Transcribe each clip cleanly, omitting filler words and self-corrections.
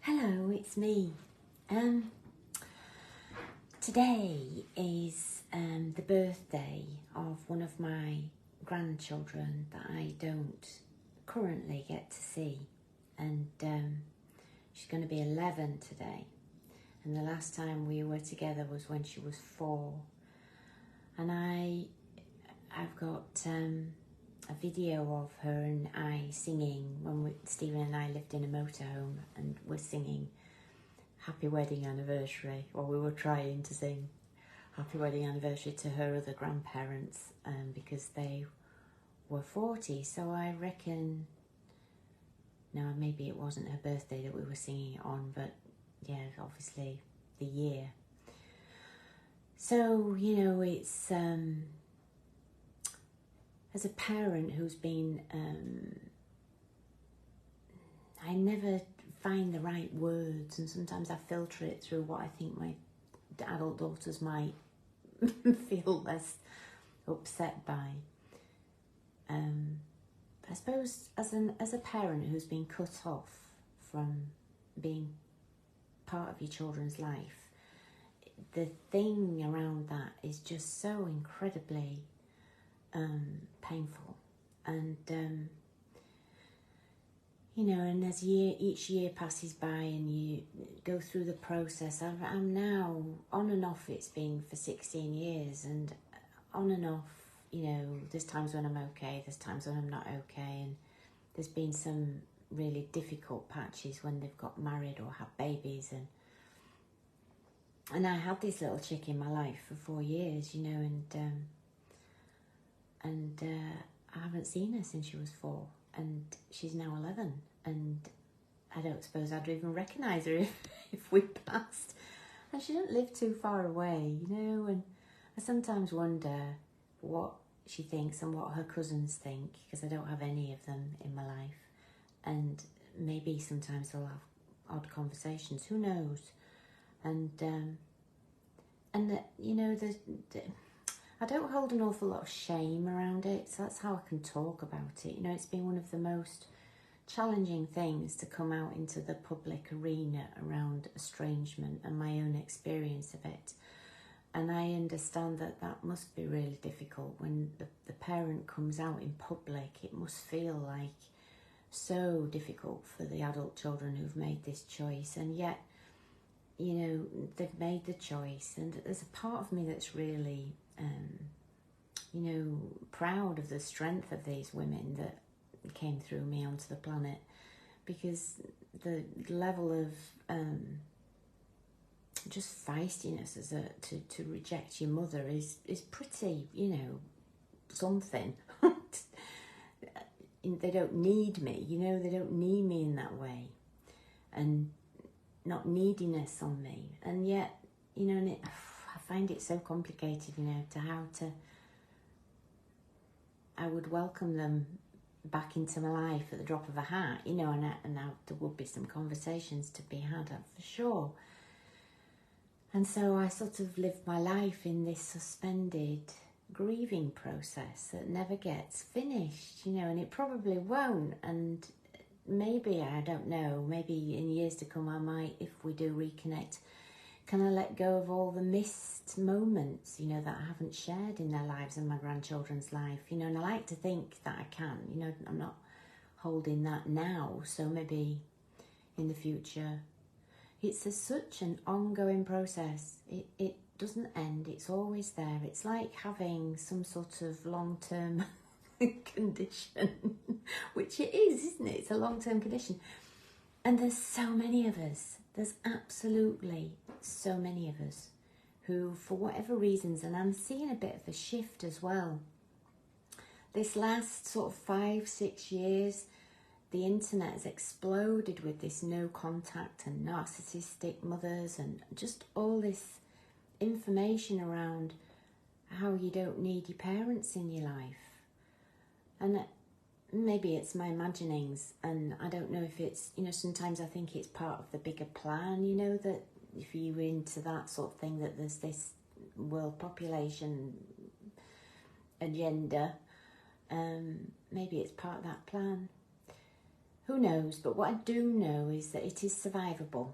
Hello, it's me. Today is the birthday of one of my grandchildren that I don't currently get to see, and she's going to be 11 today. And the last time we were together was when she was 4, and I've got a video of her and I singing when Stephen and I lived in a motorhome, and we're singing Happy Wedding Anniversary, or we were trying to sing Happy Wedding Anniversary to her other grandparents because they were 40. So I reckon, no, maybe it wasn't her birthday that we were singing it on, but yeah, obviously the year. So, you know, it's as a parent who's been, I never find the right words, and sometimes I filter it through what I think my adult daughters might feel less upset by. I suppose as a parent who's been cut off from being part of your children's life, the thing around that is just so incredibly painful, and you know, and as each year passes by and you go through the process, I'm now on and off. It's been for 16 years, and on and off, you know, there's times when I'm okay, there's times when I'm not okay, and there's been some really difficult patches when they've got married or had babies, and I had this little chick in my life for 4 years, you know, and I haven't seen her since she was 4, and she's now 11, and I don't suppose I'd even recognise her if we passed. And she doesn't live too far away, you know, and I sometimes wonder what she thinks and what her cousins think, because I don't have any of them in my life, and maybe sometimes they'll have odd conversations, who knows, and you know, I don't hold an awful lot of shame around it, so that's how I can talk about it. You know, it's been one of the most challenging things to come out into the public arena around estrangement and my own experience of it. And I understand that that must be really difficult when the parent comes out in public. It must feel like so difficult for the adult children who've made this choice, and yet, you know, they've made the choice, and there's a part of me that's really you know, proud of the strength of these women that came through me onto the planet, because the level of just feistiness to reject your mother is pretty, you know, something. They don't need me, you know, they don't need me in that way, and not neediness on me, and yet, you know, and I find it so complicated, you know, I would welcome them back into my life at the drop of a hat, you know, and there would be some conversations to be had, for sure. And so I sort of lived my life in this suspended grieving process that never gets finished, you know, and it probably won't. And maybe, I don't know, maybe in years to come I might, if we do reconnect, can I let go of all the missed moments, you know, that I haven't shared in their lives and my grandchildren's life, you know, and I like to think that I can, you know, I'm not holding that now, so maybe in the future. It's such an ongoing process. It doesn't end, it's always there. It's like having some sort of long-term condition, which it is, isn't it? It's a long-term condition. And there's so many of us. There's absolutely so many of us who, for whatever reasons, and I'm seeing a bit of a shift as well. This last sort of 5-6 years, the internet has exploded with this no contact and narcissistic mothers and just all this information around how you don't need your parents in your life. And maybe it's my imaginings, and I don't know if it's, you know, sometimes I think it's part of the bigger plan, you know, that if you're into that sort of thing, that there's this world population agenda, maybe it's part of that plan. who knows? But what I do know is that it is survivable.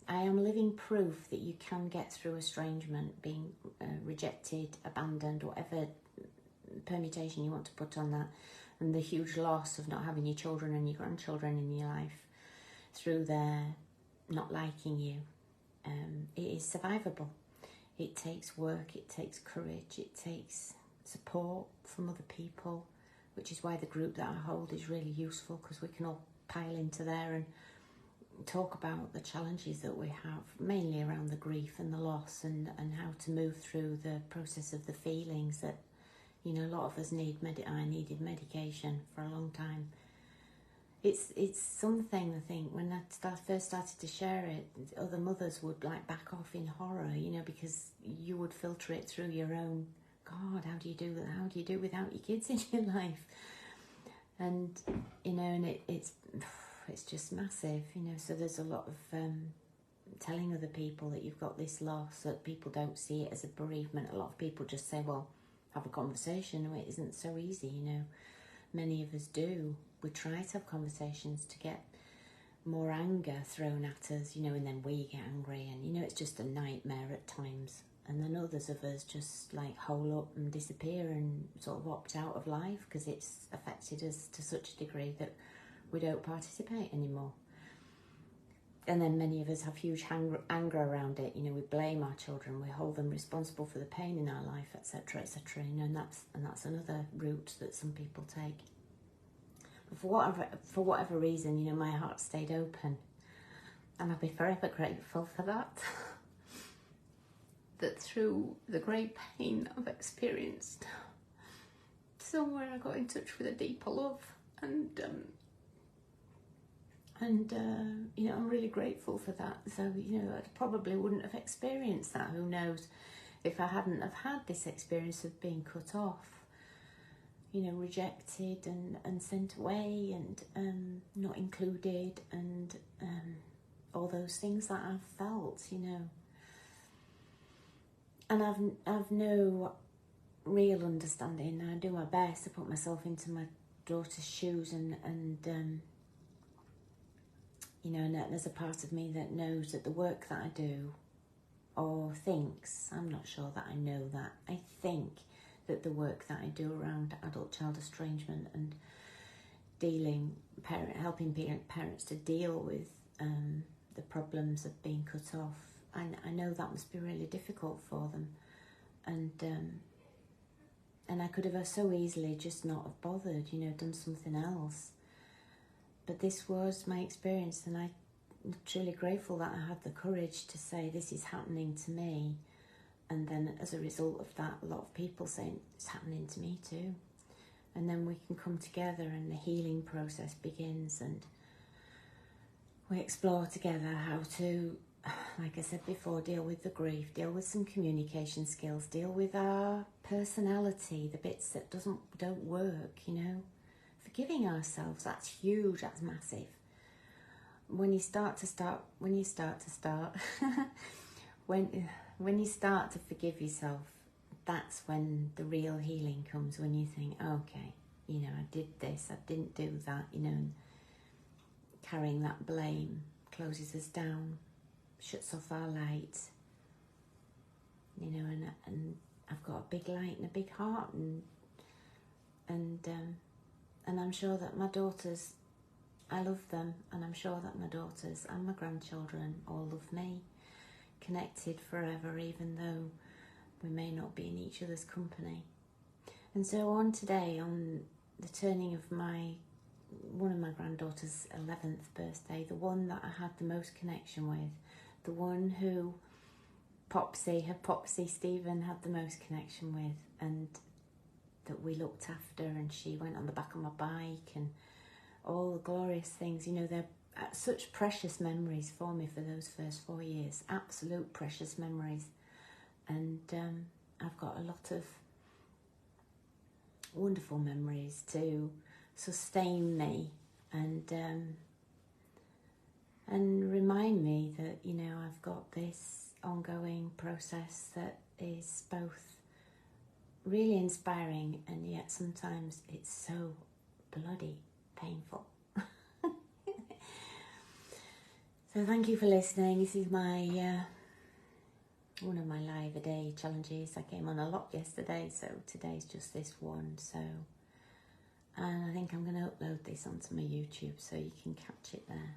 I am living proof that you can get through estrangement, being rejected, abandoned, whatever permutation you want to put on that, and the huge loss of not having your children and your grandchildren in your life through their not liking you. It is survivable. It takes work, it takes courage, it takes support from other people, which is why the group that I hold is really useful, because we can all pile into there and talk about the challenges that we have, mainly around the grief and the loss, and how to move through the process of the feelings that, you know, a lot of us need. I needed medication for a long time. It's something, I think, when I first started to share it, other mothers would like back off in horror, you know, because you would filter it through your own, God, how do you do that? How do you do without your kids in your life? And, you know, and it's just massive, you know. So there's a lot of telling other people that you've got this loss, that people don't see it as a bereavement. A lot of people just say, well, have a conversation. No, it isn't so easy, you know. Many of us do. We try to have conversations to get more anger thrown at us, you know, and then we get angry, and, you know, it's just a nightmare at times. And then others of us just like hole up and disappear and sort of opt out of life because it's affected us to such a degree that we don't participate anymore. And then many of us have huge anger around it. You know, we blame our children, we hold them responsible for the pain in our life, etc., etc. You know, and that's another route that some people take. But for whatever reason, you know, my heart stayed open, and I'll be forever grateful for that. That through the great pain I've experienced, somewhere I got in touch with a deeper love, and you know, I'm really grateful for that. So, you know, I probably wouldn't have experienced that, who knows, if I hadn't have had this experience of being cut off, you know, rejected and sent away, and not included, and all those things that I've felt, you know. And I've no real understanding. I do my best to put myself into my daughter's shoes, and you know, and there's a part of me that knows that the work that I do, or thinks, I'm not sure that I know that, I think that the work that I do around adult-child estrangement and helping parents to deal with the problems of being cut off, I know that must be really difficult for them, and I could have so easily just not have bothered, you know, done something else. But this was my experience, and I'm truly grateful that I had the courage to say this is happening to me, and then as a result of that, a lot of people saying it's happening to me too, and then we can come together and the healing process begins, and we explore together how to, like I said before, deal with the grief, deal with some communication skills, deal with our personality, the bits that don't work, you know. Forgiving ourselves, that's huge, that's massive. When you start to forgive yourself, that's when the real healing comes, when you think, okay, you know, I did this, I didn't do that, you know, and carrying that blame closes us down, shuts off our light, you know, and I've got a big light and a big heart, and I'm sure that my daughters, I love them, and I'm sure that my daughters and my grandchildren all love me, connected forever, even though we may not be in each other's company. And so on today, on the turning of one of my granddaughter's 11th birthday, the one that I had the most connection with, the one who her Popsy Stephen had the most connection with, and that we looked after, and she went on the back of my bike, and all the glorious things, you know, they're such precious memories for me for those first 4 years, absolute precious memories. And I've got a lot of wonderful memories to sustain me and remind me that, you know, I've got this ongoing process that is both really inspiring, and yet sometimes it's so bloody painful. So thank you for listening. This is my one of my live a day challenges. I came on a lot yesterday, so today's just this one. So, and I think I'm going to upload this onto my YouTube so you can catch it there.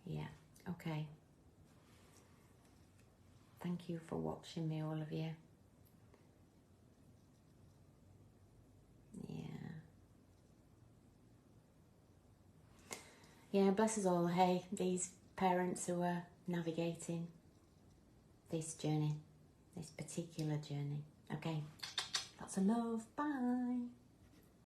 Yeah, okay. Thank you for watching me, all of you. Yeah, bless us all. Hey, these parents who are navigating this journey, this particular journey. Okay, lots of love. Bye.